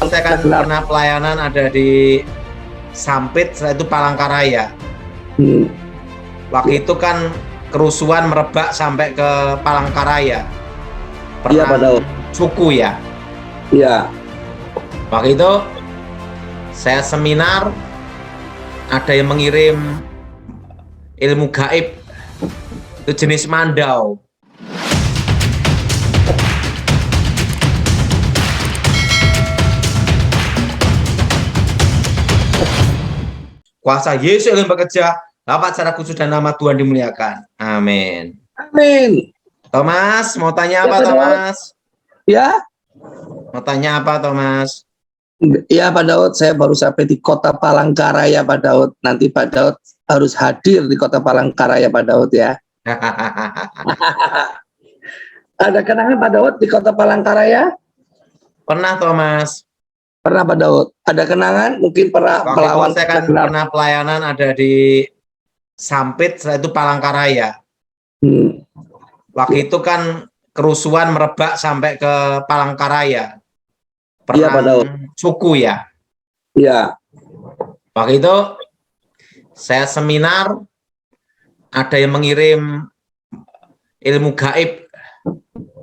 Saya kan pernah pelayanan ada di Sampit, setelah itu Palangkaraya. Waktu itu kan kerusuhan merebak sampai ke Palangkaraya. Iya, Pak Daud. Suku ya. Iya. Waktu itu saya seminar, ada yang mengirim ilmu gaib, itu jenis mandau. Kuasa Yesus yang bekerja, dapat secara khusus dan nama Tuhan dimuliakan. Amin. Amin. Thomas, mau tanya apa, Thomas? Ya. Mau tanya apa, Thomas? Ya, Pak Daud, saya baru sampai di kota Palangkaraya, Pak Daud. Nanti Pak Daud harus hadir di kota Palangkaraya, Pak Daud ya. Ada kenangan Pak Daud di kota Palangkaraya? Pernah, Thomas. Pernah, Pak Daud. Ada kenangan? Mungkin pernah Waktu melawan. itu saya kan pernah pelayanan ada di Sampit, setelah itu Palangkaraya. Waktu itu kan kerusuhan merebak sampai ke Palangkaraya. Iya, Pak Daud. Suku ya. Iya. Waktu itu saya seminar, ada yang mengirim ilmu gaib,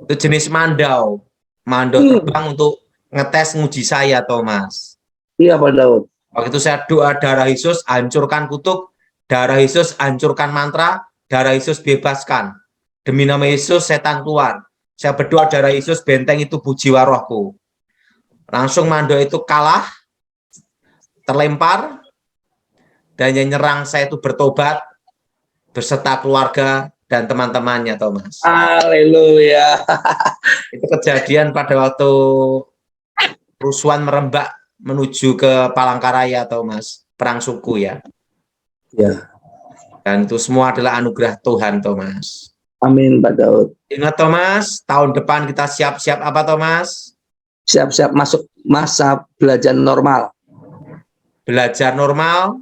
itu jenis mandau. Mandau terbang untuk ngetes nguji saya, Thomas. Iya, Pak Daud. Waktu itu saya doa darah Yesus, hancurkan kutuk, darah Yesus, hancurkan mantra, darah Yesus, bebaskan. Demi nama Yesus, setan keluar. Saya berdoa darah Yesus, benteng itu jiwa rohku. Langsung mandau itu kalah, terlempar, dan yang nyerang saya itu bertobat, beserta keluarga dan teman-temannya, Thomas. Haleluya. Itu kejadian pada waktu kerusuhan merembak menuju ke Palangkaraya, Thomas. Perang suku ya. Ya. Dan itu semua adalah anugerah Tuhan, Thomas. Amin, Pak Daud. Ingat, Thomas, tahun depan kita siap-siap apa, Thomas? Siap-siap masuk masa belajar normal. Belajar normal.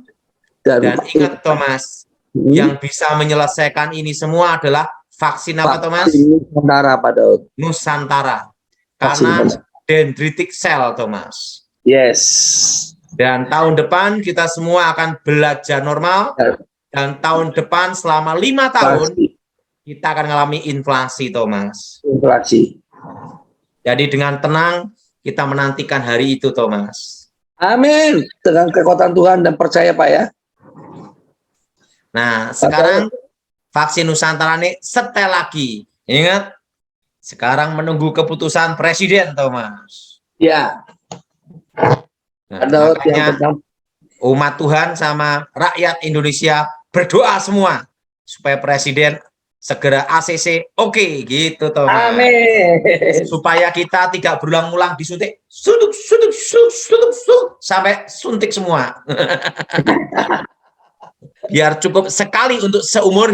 Dan ingat, Thomas, yang bisa menyelesaikan ini semua adalah vaksin apa, Thomas? Nusantara, Pak Daud. Nusantara. Karena dendritic cell, Thomas. Yes. Dan tahun depan kita semua akan belajar normal. Dan tahun depan selama 5 tahun kita akan mengalami inflasi, Thomas. Inflasi. Jadi dengan tenang kita menantikan hari itu, Thomas. Amin. Dengan kekuatan Tuhan dan percaya, Pak ya. Nah, sekarang vaksin Nusantara ini setel lagi. Ingat, sekarang menunggu keputusan Presiden, Thomas. Ya. Nah, makanya umat Tuhan sama rakyat Indonesia berdoa semua supaya Presiden segera ACC oke, gitu, Thomas. Amin. Supaya kita tidak berulang-ulang disuntik sampai suntik semua. Biar cukup sekali untuk seumur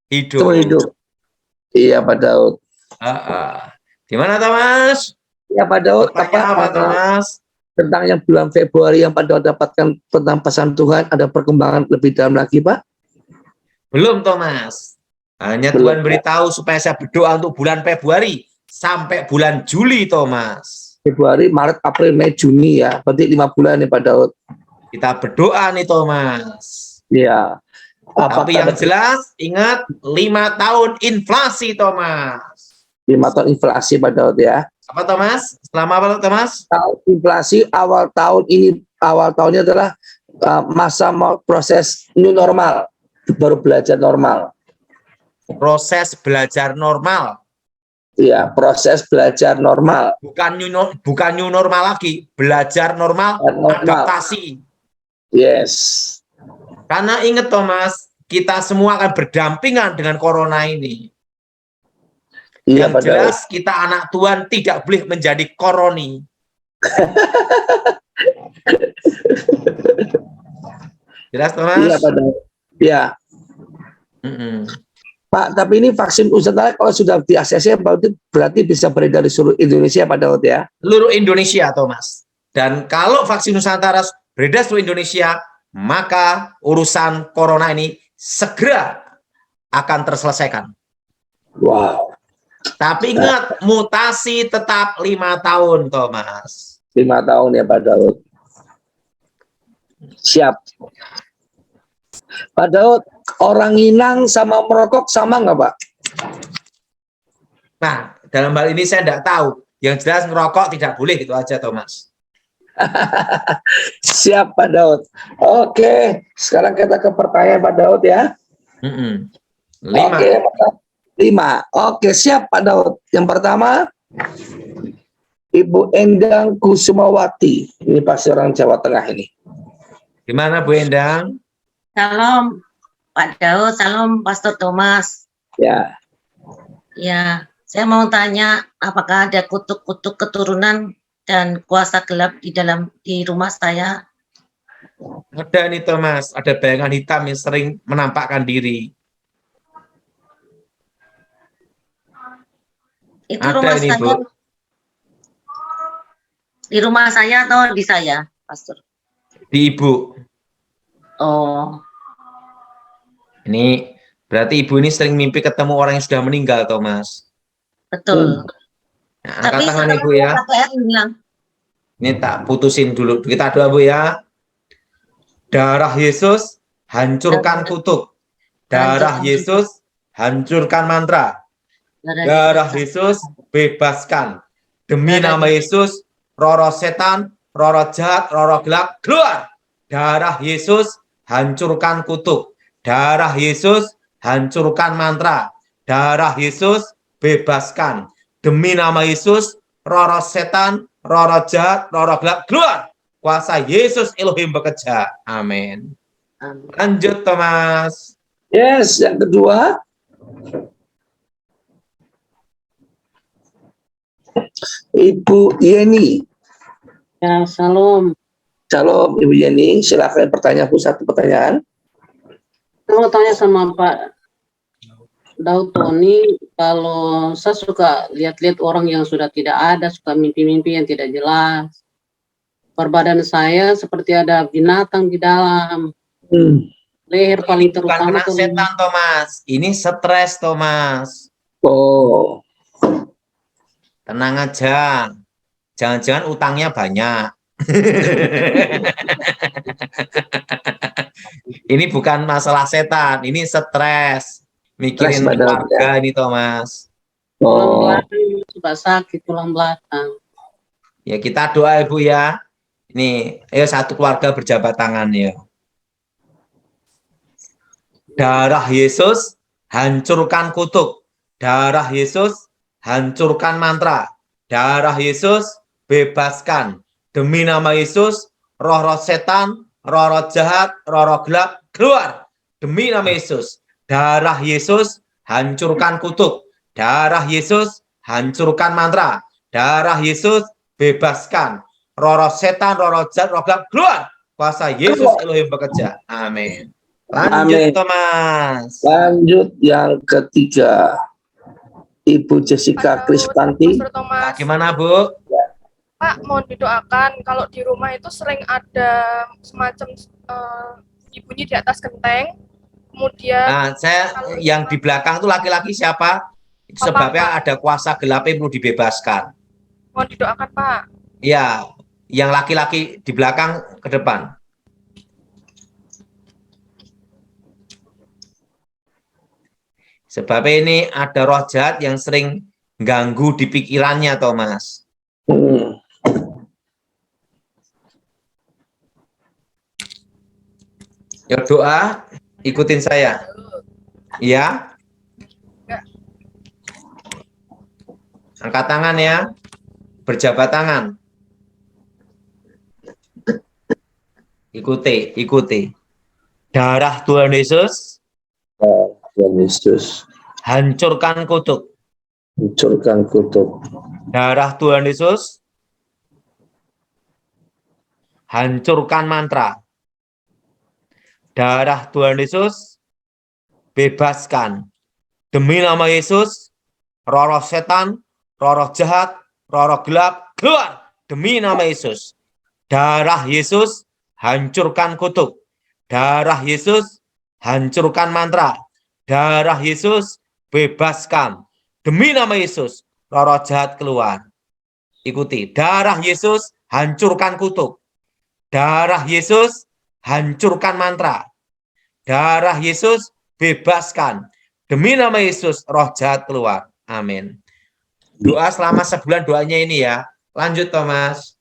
hidup. Iya, Pak Daud. Gimana, Thomas? Ya, Pak Daud. Apa, Thomas? Tentang yang bulan Februari yang Pak Daud dapatkan tentang pesan Tuhan, ada perkembangan lebih dalam lagi, Pak? Belum, Thomas. Hanya Tuhan beritahu supaya saya berdoa untuk bulan Februari sampai bulan Juli, Thomas. Februari, Maret, April, Mei, Juni ya. Berarti 5 bulan nih, Pak Daud. Kita berdoa nih, Thomas. Iya. Tapi yang jelas, ingat 5 tahun inflasi, Thomas. 5 tahun inflasi, Pak Daud ya. Apa, Thomas? Selama apa, Thomas? Tahun inflasi awal tahun ini, awal tahunnya adalah masa proses new normal, baru belajar normal. Proses belajar normal. Iya, proses belajar normal. Bukan new normal lagi, belajar normal, adaptasi. Yes. Karena ingat, Thomas, kita semua akan berdampingan dengan corona ini. Iya, yang jelas kita anak Tuhan tidak boleh menjadi koroni. Jelas, Thomas? Iya, Pak Daud. Iya. Pak, tapi ini vaksin Nusantara kalau sudah di ACC berarti bisa beredar di seluruh Indonesia, Pak Daud ya? Seluruh Indonesia, Thomas. Dan kalau vaksin Nusantara beredar seluruh Indonesia, maka urusan corona ini segera akan terselesaikan. Wow. Tapi ingat, mutasi tetap 5 tahun, Thomas. 5 tahun ya Pak Daud. Siap. Pak Daud, orang nginang sama merokok sama nggak Pak? Nah, dalam hal ini saya tidak tahu. Yang jelas ngerokok tidak boleh, itu aja Thomas. Siap Pak Daud. Oke, sekarang kita ke pertanyaan Pak Daud ya. 5. Oke, 5. Oke, siap Pak Daud. Yang pertama, Ibu Endang Kusumawati. Ini pasti orang Jawa Tengah ini. Gimana Bu Endang? Salam Pak Daud, salam Pastor Thomas. Ya. Ya, saya mau tanya apakah ada kutuk-kutuk keturunan dan kuasa gelap di rumah saya? Ada nih Thomas, ada bayangan hitam yang sering menampakkan diri. Itu Ada rumah ini, saya. Bu. Di rumah saya atau di saya, Pastor? Di Ibu. Oh, Ini berarti Ibu ini sering mimpi ketemu orang yang sudah meninggal, Thomas. betul. Nah, angkat Tapi tangan setelah Ibu ya. KPR bilang, Ini tak putusin dulu. Kita doa Bu ya. Darah Yesus hancurkan kutuk. Darah Yesus hancurkan mantra. Darah Yesus bebaskan. Demi nama Yesus, roh setan, roh jahat, roh gelap, keluar. Darah Yesus hancurkan kutuk. Darah Yesus hancurkan mantra. Darah Yesus bebaskan. Demi nama Yesus, roh setan, roh jahat, roh gelap, keluar. Kuasa Yesus Elohim bekerja. Amin. Lanjut Thomas. Yes, yang kedua. Ibu Yeni. Ya, salam. Shalom Ibu Yeni, silakan pertanyaan satu pertanyaan. Saya mau tanya sama Pak Daud Tony, kalau saya suka lihat-lihat orang yang sudah tidak ada, suka mimpi-mimpi yang tidak jelas. Berbadan saya seperti ada binatang di dalam. Leher paling Bukan terutama kena setan Thomas, ini stres Thomas. Oh, Tenang aja, jangan-jangan utangnya banyak. Ini bukan masalah setan, ini stres. Mikirin Stres badan, keluarga ini Thomas. tulang oh, belakang suka sakit tulang belakang. Ya kita doa Ibu ya. Ini, ayo satu keluarga berjabat tangan ya. Darah Yesus hancurkan kutuk. Darah Yesus hancurkan mantra. Darah Yesus bebaskan. Demi nama Yesus, roh-roh setan, roh-roh jahat, roh-roh gelap, keluar. Demi nama Yesus, darah Yesus hancurkan kutuk. Darah Yesus hancurkan mantra. Darah Yesus bebaskan. Roh-roh setan, roh-roh jahat, roh gelap, keluar. Kuasa Yesus Elohim bekerja. Amin. Lanjut amin. Thomas. Lanjut yang ketiga. Ibu Jessica Krispanti. Pastor Thomas. Nah, gimana Bu? Pak, mohon didoakan kalau di rumah itu sering ada semacam bunyi di atas genteng. Kemudian Nah, saya yang di belakang itu laki-laki siapa? Itu sebabnya ada kuasa gelap yang perlu dibebaskan. mohon didoakan, Pak. Ya, yang laki-laki di belakang ke depan. Sebabnya ini ada roh jahat yang sering ganggu di pikirannya, Thomas. Yuk doa, ikutin saya. Ya. Angkat tangan ya. Berjabat tangan. Ikuti, ikuti. Darah Tuhan Yesus. Tuhan Yesus. Hancurkan kutuk. Hancurkan kutuk. Darah Tuhan Yesus. Hancurkan mantra. Darah Tuhan Yesus. Bebaskan. Demi nama Yesus, roh-roh setan, roh-roh jahat, roh-roh gelap, keluar. Demi nama Yesus. Darah Yesus, hancurkan kutuk. Darah Yesus, hancurkan mantra. Darah Yesus, bebaskan. Demi nama Yesus, roh-roh jahat keluar. Ikuti. Darah Yesus hancurkan kutuk. Darah Yesus hancurkan mantra. Darah Yesus bebaskan. Demi nama Yesus roh jahat keluar. Amin. Doa selama sebulan doanya ini ya. Lanjut Thomas.